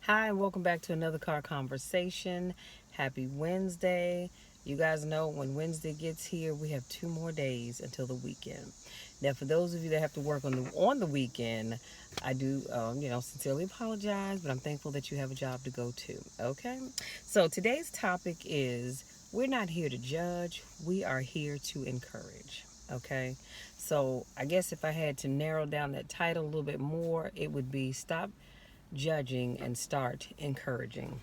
Hi, and welcome back to another car conversation. Happy Wednesday. You guys know when Wednesday gets here, we have 2 more days until the weekend. Now, for those of you that have to work on the weekend, I do, sincerely apologize, but I'm thankful that you have a job to go to. Okay, so today's topic is we're not here to judge, we are here to encourage. Okay, so I guess if I had to narrow down that title a little bit more, it would be stop judging and start encouraging.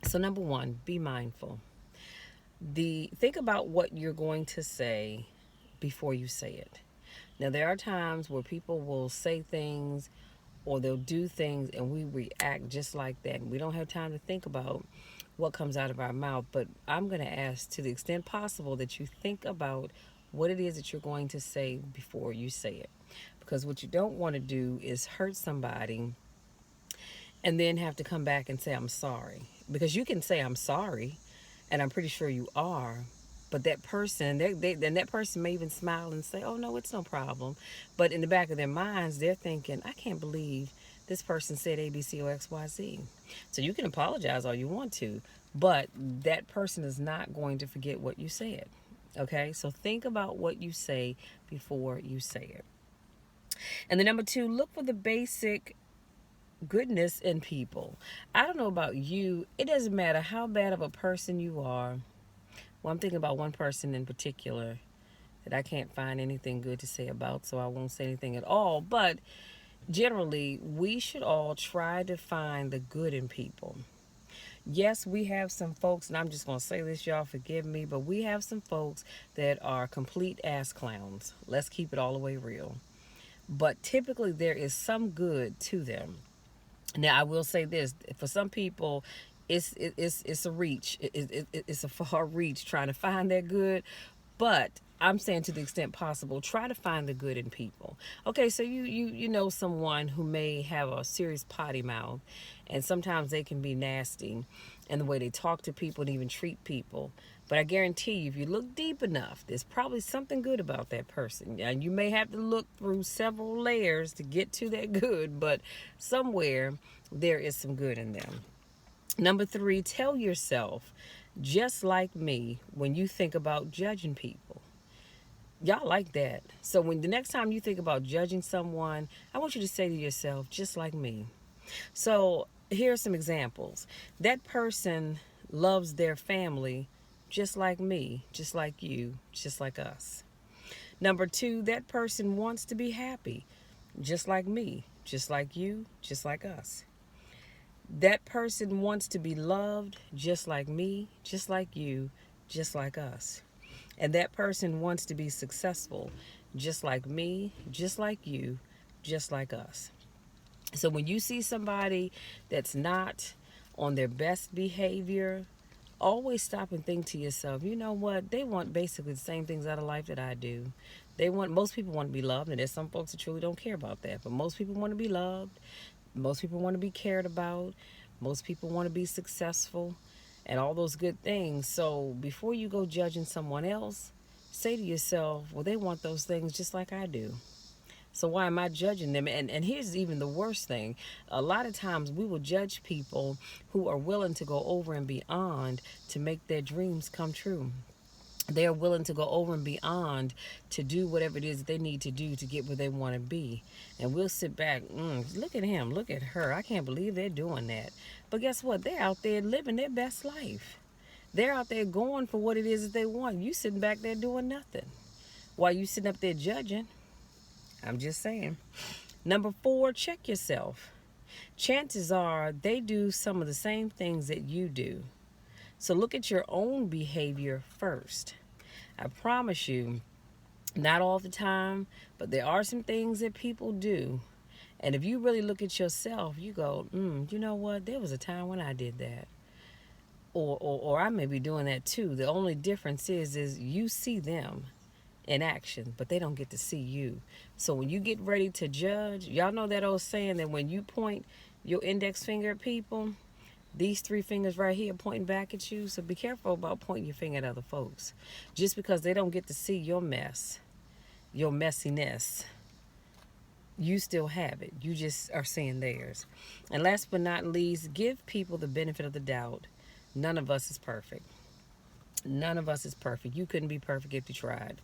So number one, be mindful. The think about what you're going to say before you say it. Now there are times where people will say things or they'll do things and we react just like that. We don't have time to think about what comes out of our mouth, but I'm going to ask to the extent possible that you think about what it is that you're going to say before you say it. Because what you don't want to do is hurt somebody and then have to come back and say I'm sorry, because you can say I'm sorry and I'm pretty sure you are, but that person then that person may even smile and say, oh no, it's no problem, but in the back of their minds they're thinking, I can't believe this person said ABC or XYZ. So you can apologize all you want to, but that person is not going to forget what you said. Okay, so think about what you say before you say it. And then number two, look for the basic goodness in people. I don't know about you, it doesn't matter how bad of a person you are. Well, I'm thinking about one person in particular that I can't find anything good to say about, so I won't say anything at all. But generally, we should all try to find the good in people. Yes, we have some folks, and I'm just going to say this, y'all forgive me, but we have some folks that are complete ass clowns. Let's keep it all the way real. But typically, there is some good to them. Now, I will say this: for some people, it's a reach. It's a far reach trying to find that good, but I'm saying to the extent possible, try to find the good in people. Okay, so you know someone who may have a serious potty mouth, and sometimes they can be nasty, in the way they talk to people and even treat people. But I guarantee you, if you look deep enough, there's probably something good about that person. And you may have to look through several layers to get to that good, but somewhere there is some good in them. Number three, tell yourself, just like me, when you think about judging people. Y'all like that. So when the next time you think about judging someone, I want you to say to yourself, just like me. So here are some examples. That person loves their family just like me, just like you, just like us. Number two, that person wants to be happy just like me, just like you, just like us. That person wants to be loved just like me, just like you, just like us. And that person wants to be successful just like me, just like you, just like us. So when you see somebody that's not on their best behavior, always stop and think to yourself, you know what? They want basically the same things out of life that I do. Most people want to be loved, and there's some folks that truly don't care about that, but most people want to be loved. Most people want to be cared about. Most people want to be successful and all those good things. So before you go judging someone else, say to yourself, well, they want those things just like I do. So why am I judging them? And here's even the worst thing. A lot of times we will judge people who are willing to go over and beyond to make their dreams come true. They're willing to go over and beyond to do whatever it is that they need to do to get where they want to be. And we'll sit back, look at him, look at her. I can't believe they're doing that. But guess what? They're out there living their best life. They're out there going for what it is that they want. You sitting back there doing nothing. While you sitting up there judging, I'm just saying. Number four, check yourself. Chances are they do some of the same things that you do. So look at your own behavior first. I promise you, not all the time, but there are some things that people do. And if you really look at yourself, you go, you know what? There was a time when I did that. Or I may be doing that too. The only difference is you see them in action, but they don't get to see you. So when you get ready to judge, y'all know that old saying that when you point your index finger at people, these three fingers right here pointing back at you. So be careful about pointing your finger at other folks. Just because they don't get to see your mess, your messiness, You still have it. You just are seeing theirs. And last but not least, give people the benefit of the doubt. None of us is perfect. None of us is perfect. You couldn't be perfect if you tried.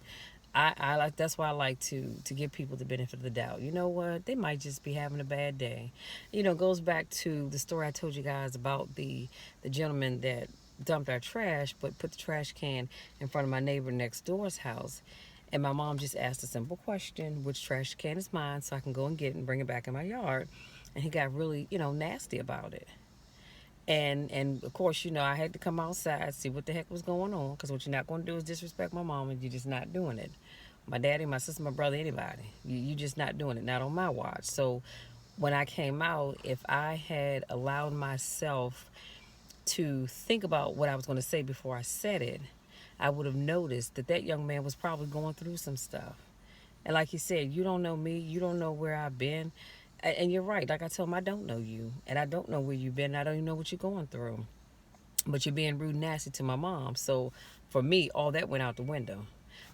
I like that's why I like to give people the benefit of the doubt. You know what? They might just be having a bad day. It goes back to the story I told you guys about the gentleman that dumped our trash but put the trash can in front of my neighbor next door's house. And my mom just asked a simple question, which trash can is mine, so I can go and get it and bring it back in my yard. And he got really, nasty about it. And of course, I had to come outside, see what the heck was going on, because what you're not going to do is disrespect my mom, and you're just not doing it. My daddy, my sister, my brother, anybody. You just not doing it, not on my watch. So when I came out, if I had allowed myself to think about what I was going to say before I said it, I would have noticed that that young man was probably going through some stuff. And like you said, you don't know me, you don't know where I've been. And you're right. Like I told him, I don't know you, and I don't know where you've been. I don't even know what you're going through. But you're being rude and nasty to my mom. So for me, all that went out the window.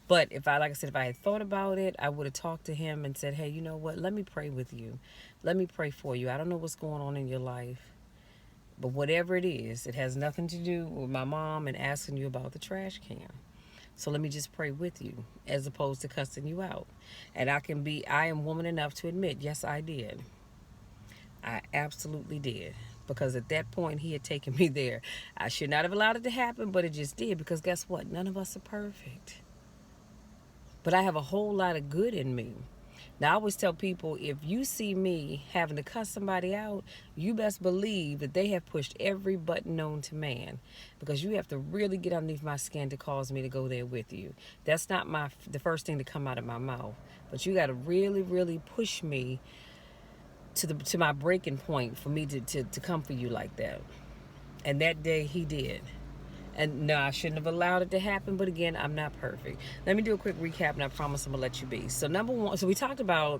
But like I said, if I had thought about it, I would have talked to him and said, hey, you know what? Let me pray with you. Let me pray for you. I don't know what's going on in your life. But whatever it is, it has nothing to do with my mom and asking you about the trash can. So let me just pray with you as opposed to cussing you out. And I am woman enough to admit, yes, I did. I absolutely did. Because at that point, he had taken me there. I should not have allowed it to happen, but it just did. Because guess what? None of us are perfect. But I have a whole lot of good in me. Now, I always tell people, if you see me having to cuss somebody out, you best believe that they have pushed every button known to man, because you have to really get underneath my skin to cause me to go there with you. That's not the first thing to come out of my mouth, but you got to really, really push me to my breaking point for me to come for you like that. And that day he did. And no, I shouldn't have allowed it to happen. But again, I'm not perfect. Let me do a quick recap, and I promise I'm going to let you be. So number one, so we talked about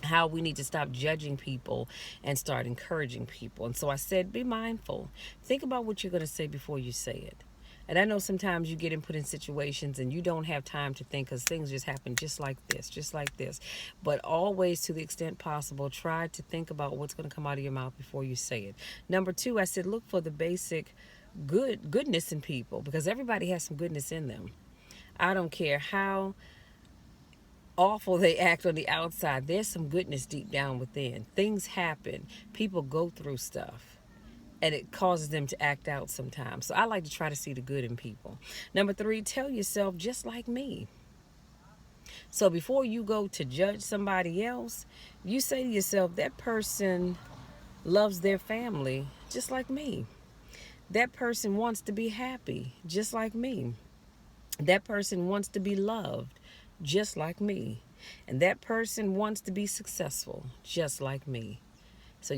how we need to stop judging people and start encouraging people. And so I said, be mindful. Think about what you're going to say before you say it. And I know sometimes you get put in situations and you don't have time to think, because things just happen just like this, just like this. But always, to the extent possible, try to think about what's going to come out of your mouth before you say it. Number two, I said, look for the basic goodness in people, because everybody has some goodness in them. I don't care how awful they act on the outside, there's some goodness deep down within. Things happen, people go through stuff, and it causes them to act out sometimes. So I like to try to see the good in people. Number three, tell yourself, just like me. So before you go to judge somebody else, you say to yourself, that person loves their family just like me. That person wants to be happy, just like me. That person wants to be loved, just like me. And that person wants to be successful, just like me. So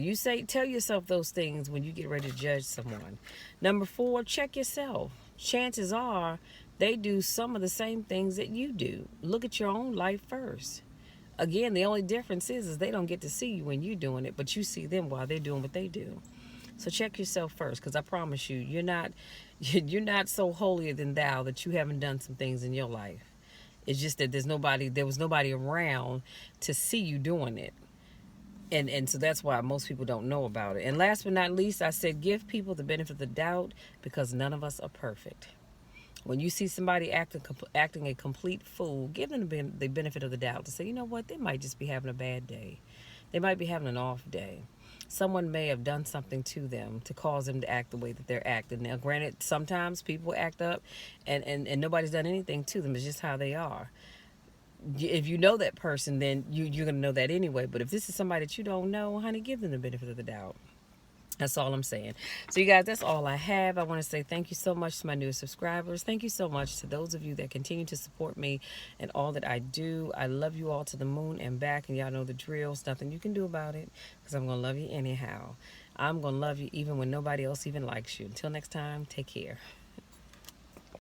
tell yourself those things when you get ready to judge someone. Number four, check yourself. Chances are they do some of the same things that you do. Look at your own life first. Again, the only difference is they don't get to see you when you're doing it, but you see them while they're doing what they do. So check yourself first, because I promise you, you're not so holier than thou that you haven't done some things in your life. It's just that there was nobody around to see you doing it. And so that's why most people don't know about it. And last but not least, I said, give people the benefit of the doubt, because none of us are perfect. When you see somebody acting a complete fool, give them the benefit of the doubt to say, you know what, they might just be having a bad day. They might be having an off day. Someone may have done something to them to cause them to act the way that they're acting. Now, granted, sometimes people act up and nobody's done anything to them. It's just how they are. If you know that person, then you're going to know that anyway. But if this is somebody that you don't know, honey, give them the benefit of the doubt. That's all I'm saying. So, you guys, that's all I have. I want to say thank you so much to my newest subscribers. Thank you so much to those of you that continue to support me and all that I do. I love you all to the moon and back, and y'all know the drill. There's nothing you can do about it, because I'm going to love you anyhow. I'm going to love you even when nobody else even likes you. Until next time, take care.